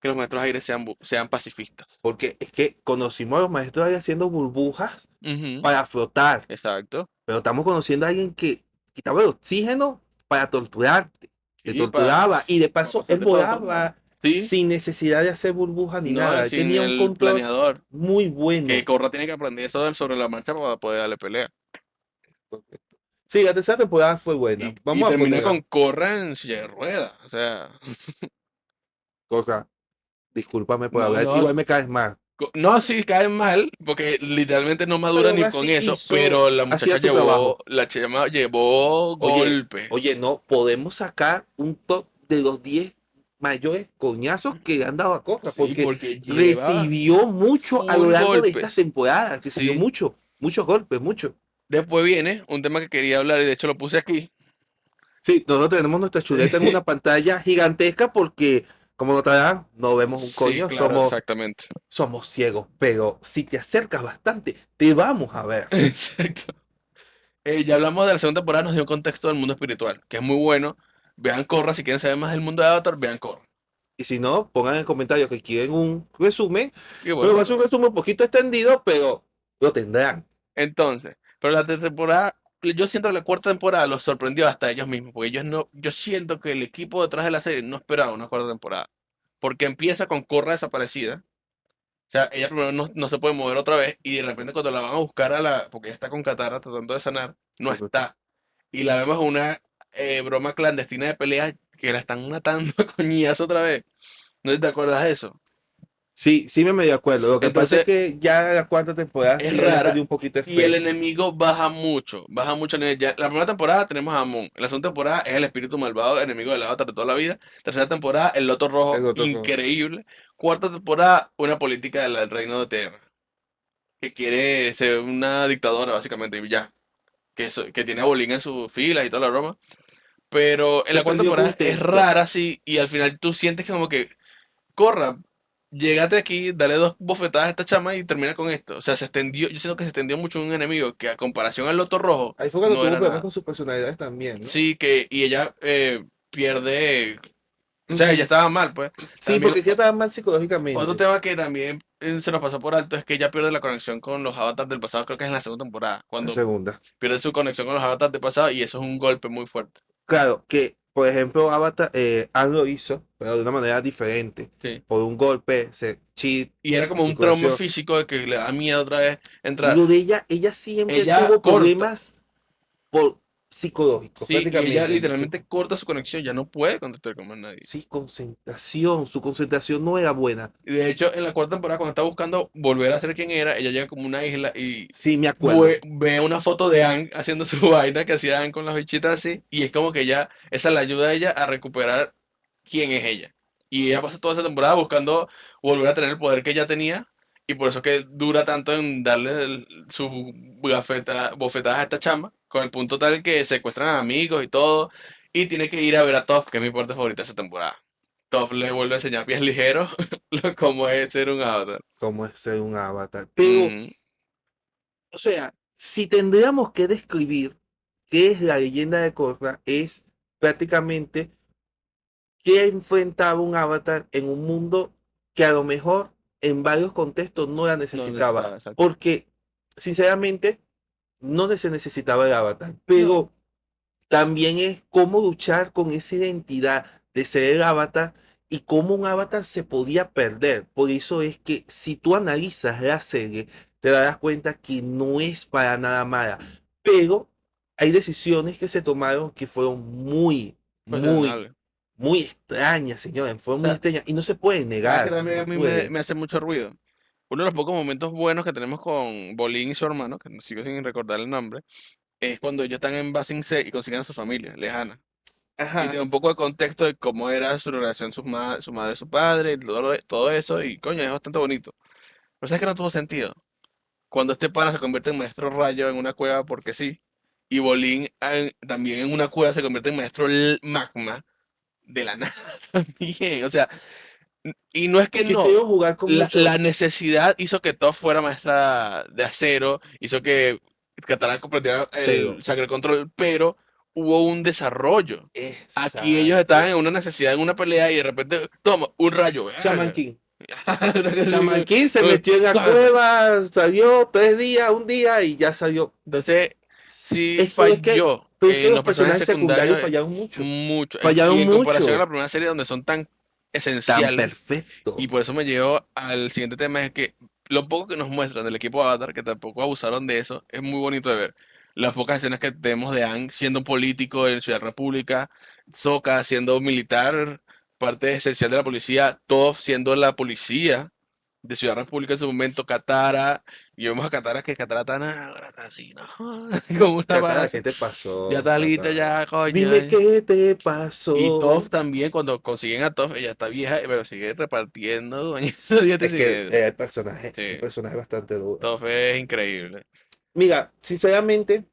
que los maestros aire sean pacifistas. Porque es que conocimos a los maestros ahí haciendo burbujas Ujú, para flotar, exacto. pero estamos conociendo a alguien que quitaba el oxígeno para torturarte. Te Sí, torturaba y de para paso él pasarte para otro lado. volaba Sí, sin necesidad de hacer burbujas ni no, nada. Él sin tenía un el control planeador. muy Que bueno. Korra tiene que aprender eso sobre la marcha para poder darle pelea. Sí, la tercera temporada fue buena. Y Vamos a termina ponerla. con Korra en silla de ruedas. O sea, Corra, discúlpame por no, hablar. no, Igual me caes mal. no, sí cae mal, porque literalmente no madura Pero aún ni con así eso, pero la hacía muchacha su trabajo. la chama llevó Oye, golpes. oye, no, podemos sacar un top de los 10 mayores coñazos que le han dado a Corra, Sí, porque porque lleva recibió mucho a lo full largo de estas golpes. temporadas, recibió Sí. mucho, muchos golpes, mucho. Después viene un tema que quería hablar y de hecho lo puse aquí. Sí, nosotros tenemos nuestra chuleta en una pantalla gigantesca porque como Notre Dame, no vemos un Sí, coño, claro, somos, exactamente. somos ciegos, pero si te acercas bastante, te vamos a ver. Exacto. Ya hablamos de la segunda temporada, nos dio un contexto del mundo espiritual, que es muy bueno. Vean Korra, si quieren saber más del mundo de Avatar, vean Korra. Y si no, pongan en comentarios que quieren un resumen, Y pero bueno, va a ser un resumen un poquito extendido, pero lo tendrán. entonces, pero la temporada, yo siento que la cuarta temporada los sorprendió hasta ellos mismos, porque ellos no, yo siento que el equipo detrás de la serie no esperaba una cuarta temporada, porque empieza con Korra desaparecida, o sea, ella primero no se puede mover otra vez, y de repente cuando la van a buscar porque ella está con Katara tratando de sanar, no Correcto. está, y la vemos en una broma clandestina de peleas que la están matando a coñazo otra vez, no sé si te acuerdas de eso. Sí, sí me medio acuerdo. Lo que pasa es Entonces, que ya la cuarta temporada es sí ya le perdí rara un poquito de y el fe. enemigo baja mucho el nivel. La primera temporada tenemos a Moon, la segunda temporada es el espíritu malvado, enemigo del Avatar de toda la vida. Tercera temporada, el Loto El Rojo, otro juego. increíble. Cuarta temporada, una política del Reino de Tierra, que quiere ser una dictadora básicamente, y ya, que tiene a Bolín en sus filas y toda la broma. Pero en Se la cuarta perdió temporada es contexto. rara, sí, y al final tú sientes que como que Corra, llégate aquí, dale dos bofetadas a esta chama y termina con esto. O sea, se extendió, yo siento que se extendió mucho en un enemigo que a comparación al Loto Rojo Ahí fue cuando no tuvo era problemas nada. con sus personalidades también, ¿no? Sí, y ella pierde, o sea, ella Ujú. estaba mal, pues. Sí, También porque es que estaba mal otro psicológicamente. tema que también se nos pasó por alto es que ella pierde la conexión con los avatars del pasado, creo que es en la segunda temporada, La cuando segunda. pierde su conexión con los avatars del pasado y eso es un golpe muy fuerte. Claro, que por ejemplo Avatar, Anne lo hizo, pero de una manera diferente. Sí. Por un golpe, se cheat, Y era como un trauma psiculación. físico de que le da miedo otra vez Y entrar. lo de ella, ella siempre Ella tuvo corta. problemas por psicológicos, Sí, y ella prácticamente. literalmente corta su conexión, ya no puede contactar con más nadie. Sí, concentración, su concentración no era buena. Y de hecho, en la cuarta temporada, cuando está buscando volver a ser quien era, ella llega como una isla y Sí, me acuerdo. ve una foto de Anne haciendo su vaina que hacía Anne con las bichitas así, y es como que ya, esa la ayuda a ella a recuperar quién es ella. Y ella pasa toda esa temporada buscando volver a tener el poder que ella tenía, y por eso que dura tanto en darle su bofetadas a esta chama, con el punto tal que secuestran a amigos y todo, y tiene que ir a ver a Toph, que es mi parte favorita de esa temporada. Toph le vuelve a enseñar pies ligeros cómo es ser un avatar. Cómo es ser un avatar. Pero, Ujú. o sea, si tendríamos que describir qué es la leyenda de Korra, es prácticamente qué enfrentaba un avatar en un mundo que a lo mejor en varios contextos no la No necesitaba. necesitaba, exacto. Porque, sinceramente, no se necesitaba el avatar. No, Pero también es cómo luchar con esa identidad de ser el avatar y cómo un avatar se podía perder. Por eso es que si tú analizas la serie, te darás cuenta que no es para nada mala. Pero hay decisiones que se tomaron que fueron muy, muy, cuestionable. muy extrañas, señores. O Fueron muy sea, extrañas y no se puede ¿sabes que negar. también a No mí puede. me hace mucho ruido? Uno de los pocos momentos buenos que tenemos con Bolín y su hermano, que no sigo sin recordar el nombre, es cuando ellos están en Ba Sing Se y consiguen a su familia lejana. Y Ajá. tiene un poco de contexto de cómo era su relación, su madre, su padre, y todo eso, y coño, es bastante bonito. Pero ¿sabes que no tuvo sentido? Cuando este pana se convierte en maestro rayo en una cueva porque sí, y Bolín también en una cueva se convierte en maestro magma de la nada también. O sea, y no es que no. Quisieron jugar con La mucho. necesidad hizo que Toph fuera maestra de acero, hizo que Katara comprendiera el Pero, Sacred Control, pero hubo un desarrollo. Aquí ellos estaban exacto. en una necesidad, en una pelea, y de repente, toma, un rayo, Shaman verga. King. Shaman King se metió en la cueva, salió 3 días, un día y ya salió. Entonces, sí Es que, falló pero es que en los los personajes personajes secundarios secundarios fallaron mucho. mucho. Y Fallaron en comparación a la mucho. primera serie donde son tan Tan esenciales. Y perfecto. por eso me llevo al siguiente tema, es que lo poco que nos muestran del equipo Avatar, que tampoco abusaron de eso, es muy bonito de ver. Las pocas escenas que tenemos de Aang siendo político en Ciudad República, Sokka siendo militar, parte esencial de la policía, Toph siendo la policía de Ciudad República en su momento, Katara, y vemos a Katara que Katara está, ahora está así, ¿no? Como una Katara, base. ¿qué te Ya pasó, está lista, Katara? ya, coño. Dime qué te Y Toph pasó. también, cuando consiguen a Toph, ella está vieja, pero sigue repartiendo, doña. Todavía te Es que sigue. el Sí, personaje es bastante duro. Toph es increíble. Mira, sinceramente,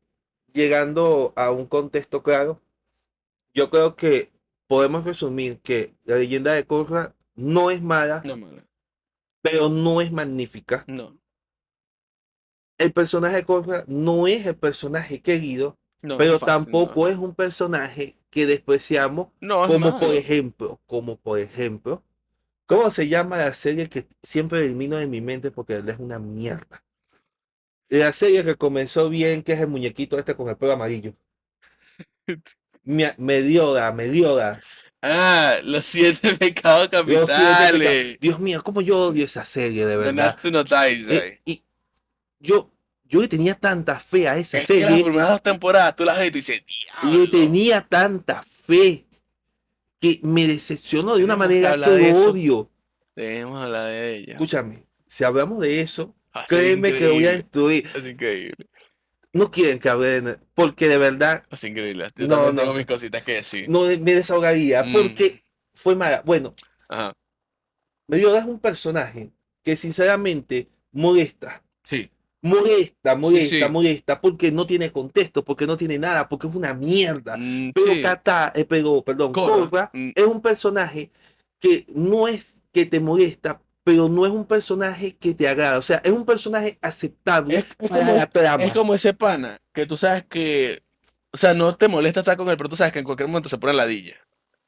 llegando a un contexto claro, yo creo que podemos resumir que la leyenda de Korra no es mala, No, mala. pero no es magnífica. No, El personaje de Korra no es el personaje querido, no, es pero fácil, no. tampoco es un personaje que despreciamos, No, es malo. como por ejemplo, ¿cómo se llama la serie que siempre elimino de mi mente porque es una mierda? La serie que comenzó bien, que es el muñequito este con el pelo amarillo. Meliodas. Ah, los 7 pecados Los siete pecados. capitales. Dios mío, cómo yo odio esa serie, de verdad. Nanatsu no Taizai. Y yo, yo le tenía tanta fe a esa Es que las serie, primeras 2 temporadas tú las ves y tú dices, le diablo. tenía tanta fe que me decepcionó de una Tenemos que manera que hablar de lo eso. odio. Debemos hablar de ella. Escúchame, si hablamos de eso, Va a ser créeme que voy a increíble. destruir. Es increíble. No quieren que hable porque de verdad, Es increíble. Yo no, también tengo no, mis cositas que decir. no me desahogaría Mm, porque fue mala. Bueno, ajá. Meliodas es un personaje que sinceramente molesta. Sí. Molesta, Sí, molesta, sí. molesta, porque no tiene contexto, porque no tiene nada, porque es una mierda. Pero Sí. Kata, perdón, Korra. Korra es un personaje que no es que te molesta, pero no es un personaje que te agrada. O sea, es un personaje aceptable Es para como, la es trama. como ese pana que tú sabes que, o sea, no te molesta estar con él, pero tú sabes que en cualquier momento se pone ladilla.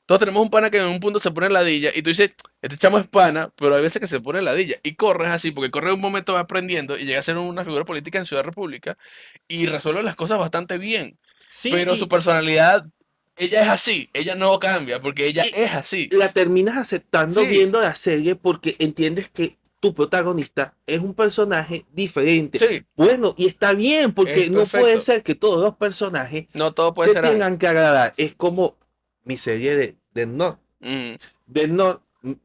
Todos tenemos un pana que en un punto se pone ladilla y tú dices, este chamo es pana, pero hay veces que se pone ladilla. Y Corre es así, porque Corre en un momento va aprendiendo y llega a ser una figura política en Ciudad República y resuelve las cosas bastante bien. Sí, Pero su personalidad, ella es así, ella no cambia porque ella y es así. la terminas aceptando Sí, viendo la serie porque entiendes que tu protagonista es un personaje diferente. sí, Bueno, y está bien, es porque no puede perfecto. ser que todos los personajes No todo puede te ser Aang. tengan que agradar. Es como mi serie de North. Mm, De North,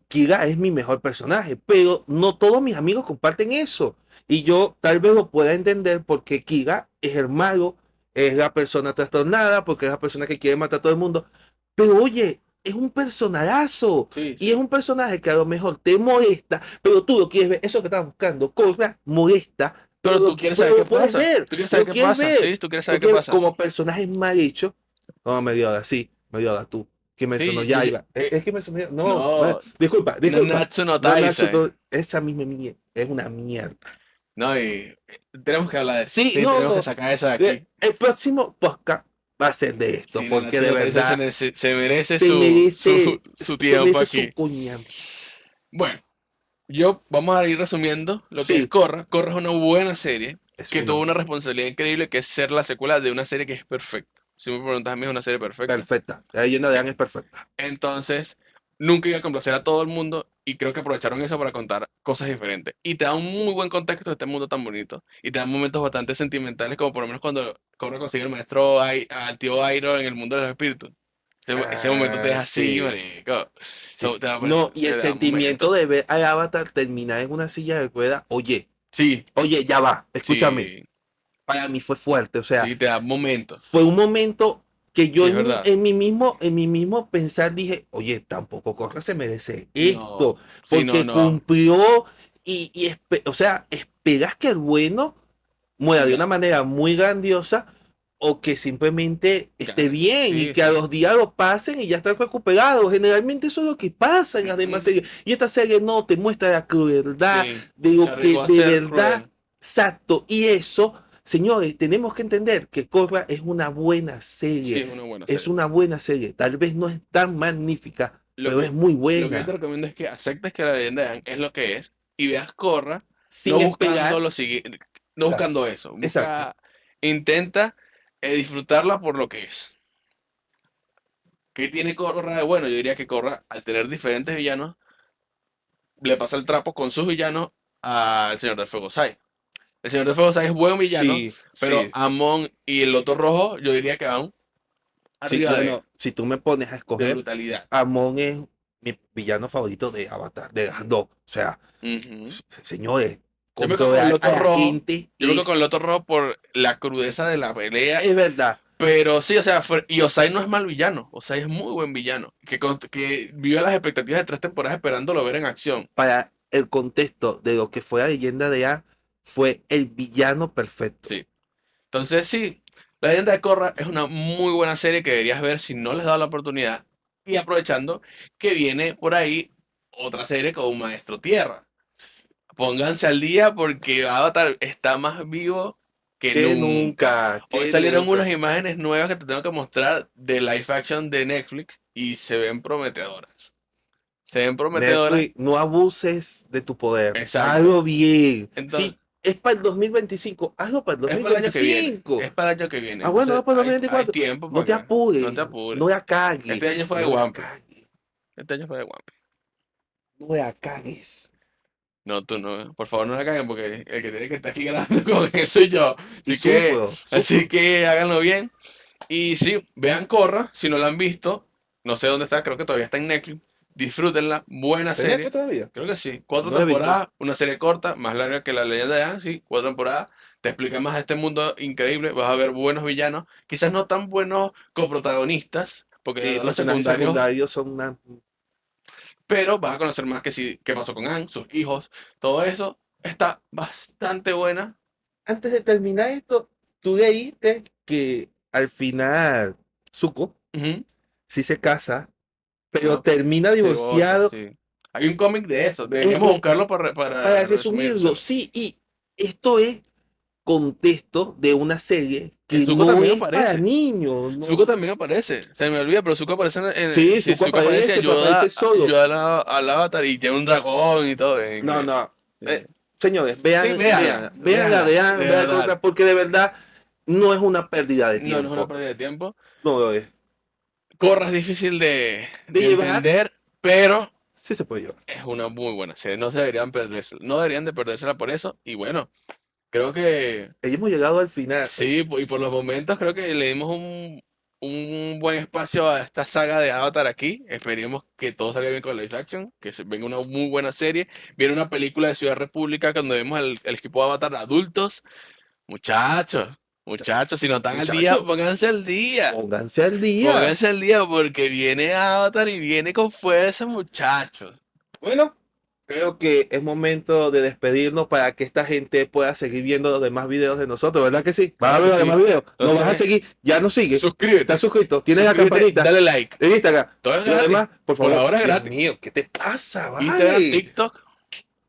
Kira es mi mejor personaje, pero no todos mis amigos comparten eso. Y yo tal vez lo pueda entender porque Kira es el mago, es la persona trastornada, porque es la persona que quiere matar a todo el mundo. Pero oye, es un personajazo. sí, Y es sí. un personaje que a lo mejor te molesta, pero tú lo quieres ver. Eso que estás buscando, Korra, molesta, Pero tú quieres saber pero qué lo puedes pasa. ver. Tú quieres saber Lo qué quieres pasa. ver. Sí, tú quieres saber qué Porque pasa. como personaje mal hecho, no, Meliodas, sí, Meliodas, tú. Kimetsu no Sí, yo, Yaiba. Es Kimetsu no Yaiba. No, no, disculpa, disculpa. Nanatsu no No, Nacho, Taizai. esa misma mierda. Es una mierda. No, y tenemos que hablar de eso. Sí, Sí, no, tenemos que no. sacar eso de aquí. El próximo podcast va a ser de esto, Sí, porque Nanatsu de no Taizai verdad se merece se merece, su se tiempo merece su aquí. coñazo. Bueno, vamos a ir resumiendo lo que es Sí, Korra. Korra es una buena serie es que una tuvo una responsabilidad increíble que es ser la secuela de una serie que es perfecta. Si me preguntas a mí, es una serie perfecta. perfecta. La leyenda de Eh, Aang es perfecta. Entonces, nunca iba a complacer a todo el mundo y creo que aprovecharon eso para contar cosas diferentes. Y te da un muy buen contexto de este mundo tan bonito. Y te dan momentos bastante sentimentales, como por lo menos cuando Korra consigue al maestro, al tío Airo en el mundo de los espíritus. Ese momento te Ah, deja así, sí, marico. sí. No, y Te el da un sentimiento momento. de ver al Avatar terminar en una silla de ruedas, oye, Sí, oye, ya va, escúchame. sí, Para mí fue fuerte, o sea, sí, te da momentos. fue un momento que yo Sí, es verdad. en mi mismo pensar dije, oye, tampoco Corra se merece esto, No, sí, no, porque no. cumplió o sea, esperas que el bueno muera de una Gane, manera muy grandiosa o que simplemente esté gane. bien y Sí, que a sí. los días lo pasen y ya está recuperado. Generalmente eso es lo que pasa en las demás Ujú. series. Y esta serie no te muestra la crueldad Sí, de se lo que arriesgó a de ser verdad, cruel. exacto. Y eso, señores, tenemos que entender que Korra es una buena Sí, serie. es una buena Es serie. una buena serie. Tal vez no es tan magnífica, Lo pero que, es muy lo que yo te buena. recomiendo es que aceptes que la leyenda de Aang es lo que es y veas Korra, no Sin buscando esperar. no Exacto. buscando eso. Exacto. Intenta disfrutarla por lo que es. ¿Qué tiene Korra de bueno? Yo diría que Korra, al tener diferentes villanos, le pasa el trapo con sus villanos al Señor del Fuego Sai. El Señor del Fuego Sai es buen villano, Sí, pero sí. Amon y el Loto Rojo, yo diría que van Sí, arriba de él, bueno, si tú me pones a de escoger, brutalidad. Amon es mi villano favorito de Avatar, de las dos. O sea, Ujú. señores, Yo me quedo con el controlar a Loto la Rojo. gente Yo me quedo con el Loto Rojo por la crudeza de la pelea. es verdad, Pero sí, o sea, y Osai no es mal villano. Osai es muy buen villano. Que vive las expectativas de 3 temporadas esperándolo ver en acción. para el contexto de lo que fue la leyenda de Aang, fue el villano perfecto. Sí. Entonces, sí, La Leyenda de Korra es una muy buena serie que deberías ver si no les has dado la oportunidad. Y aprovechando que viene por ahí otra serie con un Maestro Tierra. Pónganse al día porque Avatar está más vivo que Que nunca. nunca, Hoy que salieron nunca. unas imágenes nuevas que te tengo que mostrar de live action de Netflix y se ven prometedoras. Se ven prometedoras. Netflix, no abuses de tu poder. Exacto. Hazlo bien. Entonces, Si es para el 2025, hazlo para el es para el año que viene. 2025. Es para el año que viene. Ah, bueno, Entonces, va para el hay 2024. tiempo No para te que. No apures, te apures. no la cagues, Este año fue de no la One Piece. cagues, Este año fue de One Piece. no la cagues. No, tú no. Por favor, no la caguen porque el que tiene que estar aquí grabando con eso soy yo. Y Así que, sufro, así sufro. que háganlo bien. Y sí, vean Corra, si no la han visto, no sé dónde está, creo que todavía está en Netflix. Disfrútenla, buena ¿Tenés Netflix serie. todavía? Creo que sí, 4 No la he visto. temporadas, una serie corta, más larga que La Leyenda de Aang, sí, 4 temporadas. Te explica más de este mundo increíble, vas a ver buenos villanos, quizás no tan buenos coprotagonistas, porque de Sí, verdad los personajes secundarios, secundarios son una... pero vas a conocer más que sí, qué pasó con Aang, sus hijos, todo eso. Está bastante buena. Antes de terminar esto, tú leíste que al final Zuko Ujú. sí se casa, pero No, termina se divorcian, divorciado. sí. Hay un cómic de eso, Eh, deberíamos eh, buscarlo para para resumirlo, resumírselo. sí, y esto es contexto de una serie Que que Zuko no también es para aparece. niños. Zuko No. también aparece. Se me olvida, pero Zuko aparece Sí, sí, Zuko Zuko aparece y aparece, pero aparece ayuda, solo. ayuda al Avatar y tiene un dragón y todo. Es No, increíble. no. Sí, Señores, sí, véanla, vean la véanla, de de Anne, vean verdad. Corra, porque de verdad no es una pérdida de No, no es una tiempo. pérdida de tiempo. No lo es. Korra es difícil De de llevar, entender, pero sí se puede llevar. es una muy buena serie. No se deberían perderse, no deberían de perdérsela por eso. Y bueno, creo que Hemos llegado al final. sí, y por los momentos creo que le dimos un buen espacio a esta saga de Avatar aquí. Esperemos que todo salga bien con live action, que se venga una muy buena serie. Viene una película de Ciudad República cuando vemos el equipo de Avatar adultos. Muchachos, muchachos, si no están al día, Muchachos, pónganse al día. pónganse al día. Pónganse al día porque viene Avatar y viene con fuerza, muchachos. Bueno, creo que es momento de despedirnos para que esta gente pueda seguir viendo los demás videos de nosotros, ¿verdad que sí? ¿Vas a Claro ver que los demás sí. videos? ¿Nos vas a Entonces, seguir? ¿Ya nos sigues? ¿Estás suscríbete, suscrito? ¿Tienes la suscríbete, campanita? dale like. En Instagram. Todo es Lo gratis. demás, por Por favor. ahora es Dios gratis. mío, ¿qué te pasa, Instagram, vale? TikTok,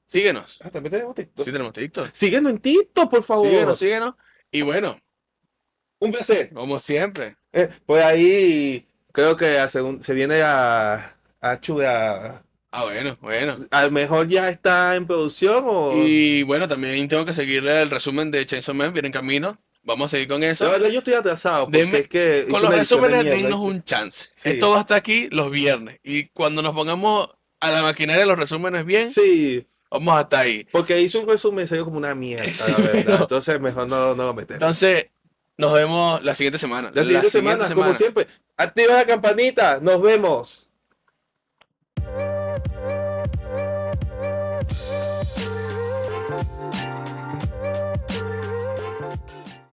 síguenos. Ah, también tenemos Sí TikTok. tenemos TikTok. Síguenos en TikTok, por Síguenos, favor. síguenos. Y bueno, Un placer. como siempre. Por ahí creo que se viene Ah, bueno, bueno. a lo mejor ya está en producción o... Y bueno, también tengo que seguirle el resumen de Chainsaw Man, viene en camino. Vamos a seguir con La eso. verdad yo estoy atrasado porque Denme, es que con hice los una edición de resúmenes, mierda, dennos ¿viste? un chance. Esto Sí, va a estar aquí los viernes. Y cuando nos pongamos a la maquinaria de los resúmenes bien, sí, vamos hasta ahí. porque hice un resumen, salió como una mierda, Sí, la verdad. pero, Entonces mejor no lo metemos. entonces, nos vemos la siguiente semana. La La siguiente siguiente semana, como semana. siempre, activa la campanita, nos vemos.